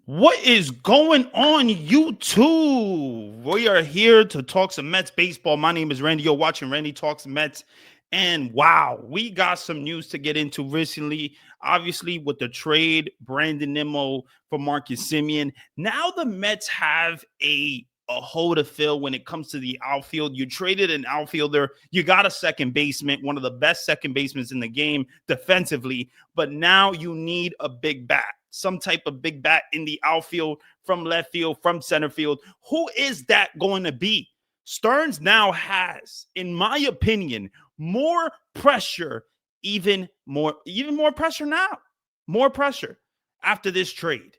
What is going on, YouTube? We are here to talk some Mets baseball. My name is Randy. You're watching Randy Talks Mets. And wow, we got some news to get into recently. Obviously, with the trade, Brandon Nimmo for Marcus Semien. Now the Mets have a hole to fill when it comes to the outfield. You traded an outfielder. You got a second baseman, one of the best second basemen in the game defensively. But now you need a big bat, some type of big bat in the outfield, from left field, from center field. Who is that going to be? Stearns now has, in my opinion, more pressure, even more pressure now, more pressure after this trade.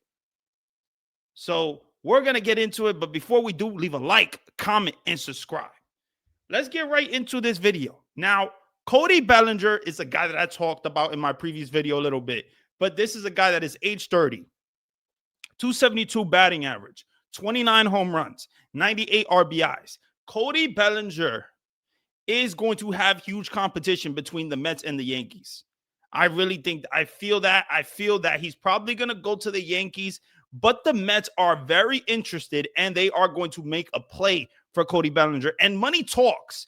So we're going to get into it. But before we do, leave a like, comment, and subscribe. Let's get right into this video. Now, Cody Bellinger is a guy that I talked about in my previous video a little bit. But this is a guy that is age 30, 272 batting average, 29 home runs, 98 RBIs. Cody Bellinger is going to have huge competition between the Mets and the Yankees. I feel that he's probably going to go to the Yankees, but the Mets are very interested and they are going to make a play for Cody Bellinger. And money talks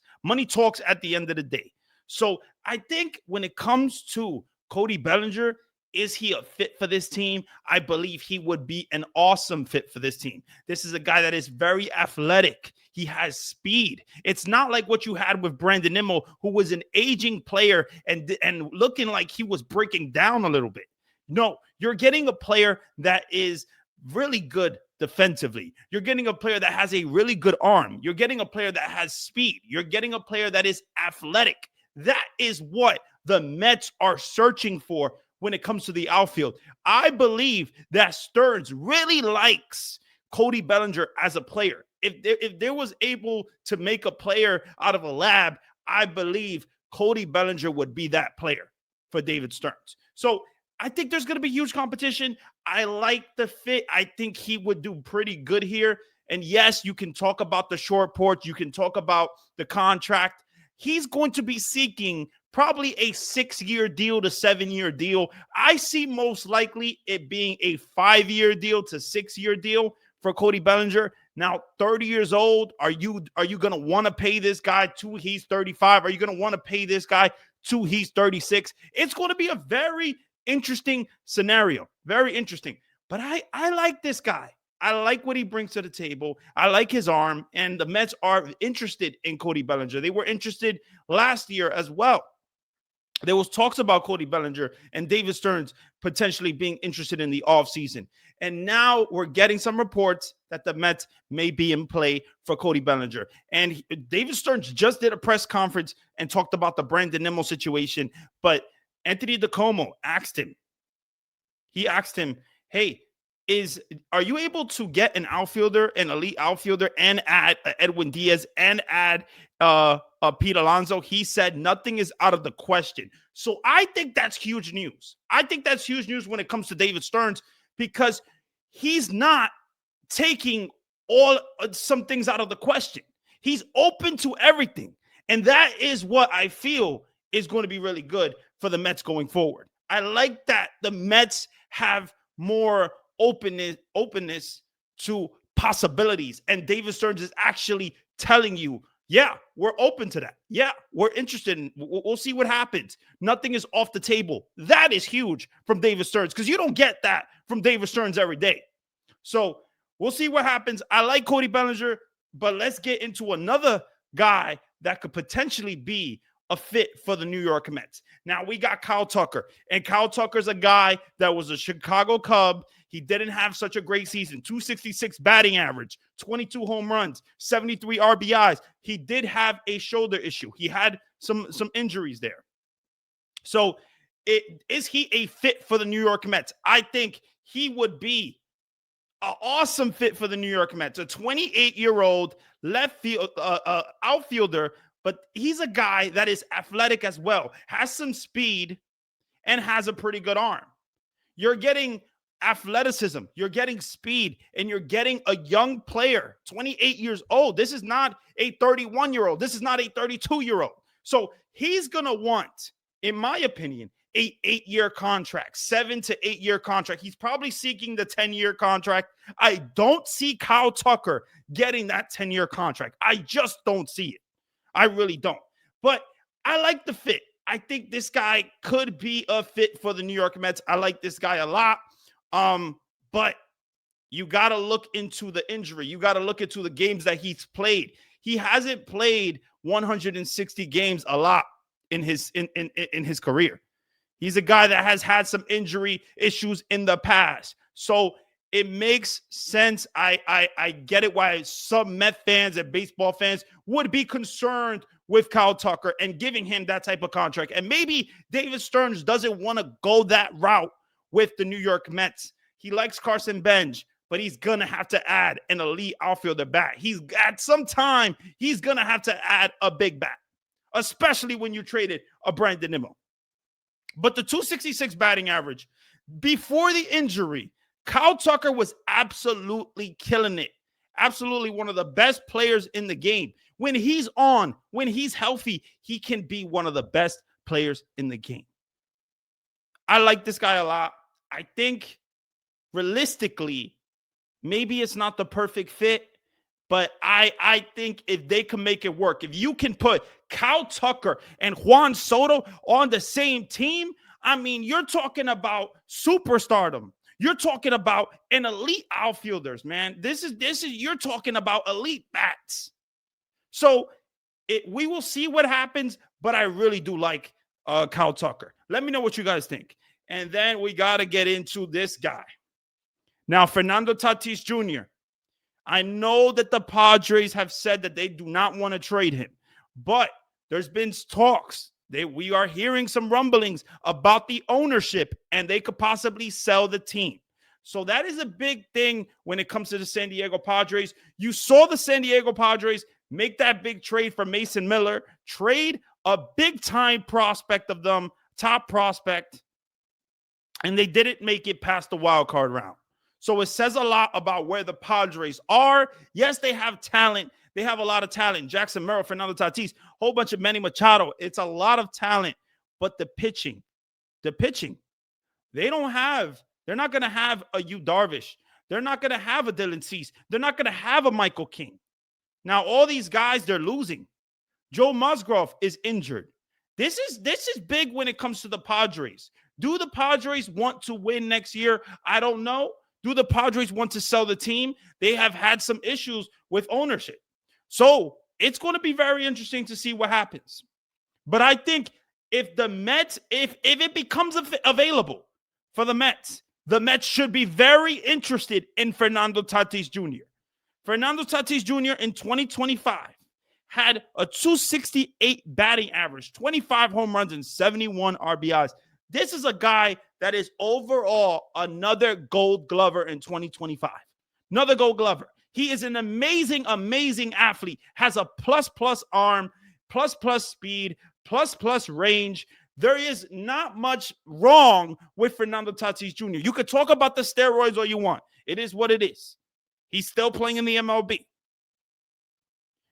at the end of the day. So I think when it comes to Cody Bellinger, is he a fit for this team? I believe he would be an awesome fit for this team. This is a guy that is very athletic. He has speed. It's not like what you had with Brandon Nimmo, who was an aging player and looking like he was breaking down a little bit. No, you're getting a player that is really good defensively. You're getting a player that has a really good arm. You're getting a player that has speed. You're getting a player that is athletic. That is what the Mets are searching for when it comes to the outfield. I believe that Stearns really likes Cody Bellinger as a player. If there was able to make a player out of a lab, I believe Cody Bellinger would be that player for David Stearns. So I think there's going to be huge competition. I like the fit. I think he would do pretty good here. And yes, you can talk about the short porch. You can talk about the contract. He's going to be seeking probably a 6-year deal to 7-year deal. I see most likely it being a 5-year deal to 6-year deal for Cody Bellinger. Now, 30 years old, are you going to want to pay this guy till he's 35? Are you going to want to pay this guy till he's 36? It's going to be a very interesting scenario. Very interesting. But I like this guy. I like what he brings to the table. I like his arm. And the Mets are interested in Cody Bellinger. They were interested last year as well. There was talks about Cody Bellinger and David Stearns potentially being interested in the offseason. And now we're getting some reports that the Mets may be in play for Cody Bellinger. And David Stearns just did a press conference and talked about the Brandon Nimmo situation. But Anthony DeComo asked him, hey, are you able to get an elite outfielder, and add Edwin Diaz and add Pete Alonso? He said nothing is out of the question. So I think that's huge news. I think that's huge news when it comes to David Stearns, because he's not taking some things out of the question. He's open to everything. And that is what I feel is going to be really good for the Mets going forward. I like that the Mets have more openness to possibilities. And David Stearns is actually telling you, yeah, we're open to that. Yeah, we're interested. We'll see what happens. Nothing is off the table. That is huge from David Stearns, because you don't get that from David Stearns every day. So we'll see what happens. I like Cody Bellinger, but let's get into another guy that could potentially be a fit for the New York Mets. Now we got Kyle Tucker, and Kyle Tucker's a guy that was a Chicago Cub. He didn't have such a great season. 266 batting average, 22 home runs, 73 RBIs. He did have a shoulder issue. He had some injuries there. So is he a fit for the New York Mets? I think he would be an awesome fit for the New York Mets. A 28-year-old left field outfielder, but he's a guy that is athletic as well, has some speed, and has a pretty good arm. You're getting athleticism, you're getting speed, and you're getting a young player, 28 years old. This is not a 31-year-old. This is not a 32-year-old. So he's going to want, in my opinion, 8-year contract, 7 to 8-year contract. He's probably seeking the 10-year contract. I don't see Kyle Tucker getting that 10-year contract. I just don't see it. I really don't. But I like the fit. I think this guy could be a fit for the New York Mets. I like this guy a lot. But you got to look into the injury. You got to look into the games that he's played. He hasn't played 160 games a lot in his career. He's a guy that has had some injury issues in the past. So it makes sense. I get it why some Met fans and baseball fans would be concerned with Kyle Tucker and giving him that type of contract. And maybe David Stearns doesn't want to go that route with the New York Mets. He likes Carson Bench, but he's going to have to add an elite outfielder bat. At some time, he's going to have to add a big bat, especially when you traded a Brandon Nimmo. But the 266 batting average, before the injury, Kyle Tucker was absolutely killing it. Absolutely one of the best players in the game. When he's on, when he's healthy, he can be one of the best players in the game. I like this guy a lot. I think realistically, maybe it's not the perfect fit, but I think if they can make it work, if you can put Kyle Tucker and Juan Soto on the same team, I mean, you're talking about superstardom. You're talking about an elite outfielders, man. This is you're talking about elite bats. So we will see what happens, but I really do like Kyle Tucker. Let me know what you guys think. And then we got to get into this guy. Now, Fernando Tatis Jr. I know that the Padres have said that they do not want to trade him, but there's been talks. We are hearing some rumblings about the ownership, and they could possibly sell the team. So that is a big thing when it comes to the San Diego Padres. You saw the San Diego Padres make that big trade for Mason Miller, trade a big-time prospect of them, top prospect, and they didn't make it past the wild card round. So it says a lot about where the Padres are. Yes, they have talent. They have a lot of talent. Jackson Merrill, Fernando Tatis, whole bunch of Manny Machado. It's a lot of talent. But the pitching, they're not going to have a Yu Darvish. They're not going to have a Dylan Cease. They're not going to have a Michael King. Now, all these guys, they're losing. Joe Musgrove is injured. This is big when it comes to the Padres. Do the Padres want to win next year? I don't know. Do the Padres want to sell the team? They have had some issues with ownership. So it's going to be very interesting to see what happens. But I think if the Mets, if it becomes available for the Mets should be very interested in Fernando Tatis Jr. Fernando Tatis Jr. in 2025 had a 268 batting average, 25 home runs, and 71 RBIs. This is a guy that is overall another Gold Glover in 2025. Another Gold Glover. He is an amazing, amazing athlete. Has a plus arm, plus speed, plus range. There is not much wrong with Fernando Tatis Jr. You could talk about the steroids all you want. It is what it is. He's still playing in the MLB.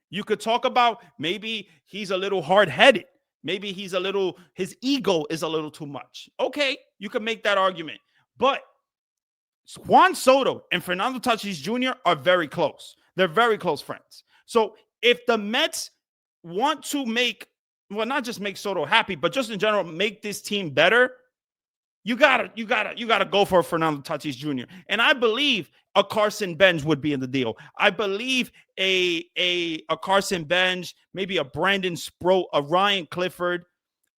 You could talk about maybe he's a little hard-headed. Maybe his ego is a little too much. Okay, you can make that argument. But Juan Soto and Fernando Tatis Jr. are very close. They're very close friends. So if the Mets want to not just make Soto happy, but just in general, make this team better, you gotta go for Fernando Tatis Jr. And I believe a Carson Bench would be in the deal. I believe a Carson Bench, maybe a Brandon Sproat, a Ryan Clifford,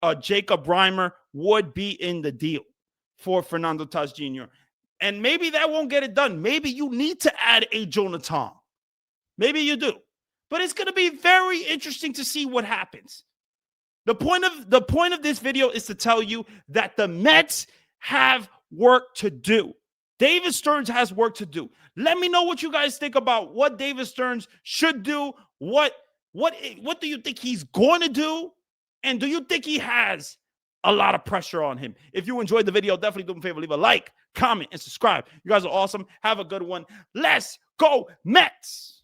a Jacob Reimer would be in the deal for Fernando Tatis Jr. And maybe that won't get it done. Maybe you need to add a Jonathan. Maybe you do. But it's going to be very interesting to see what happens. The point of this video is to tell you that the Mets have work to do. David Stearns has work to do. Let me know what you guys think about what David Stearns should do. What do you think he's going to do? And do you think he has a lot of pressure on him? If you enjoyed the video, definitely do me a favor. Leave a like, comment, and subscribe. You guys are awesome. Have a good one. Let's go Mets!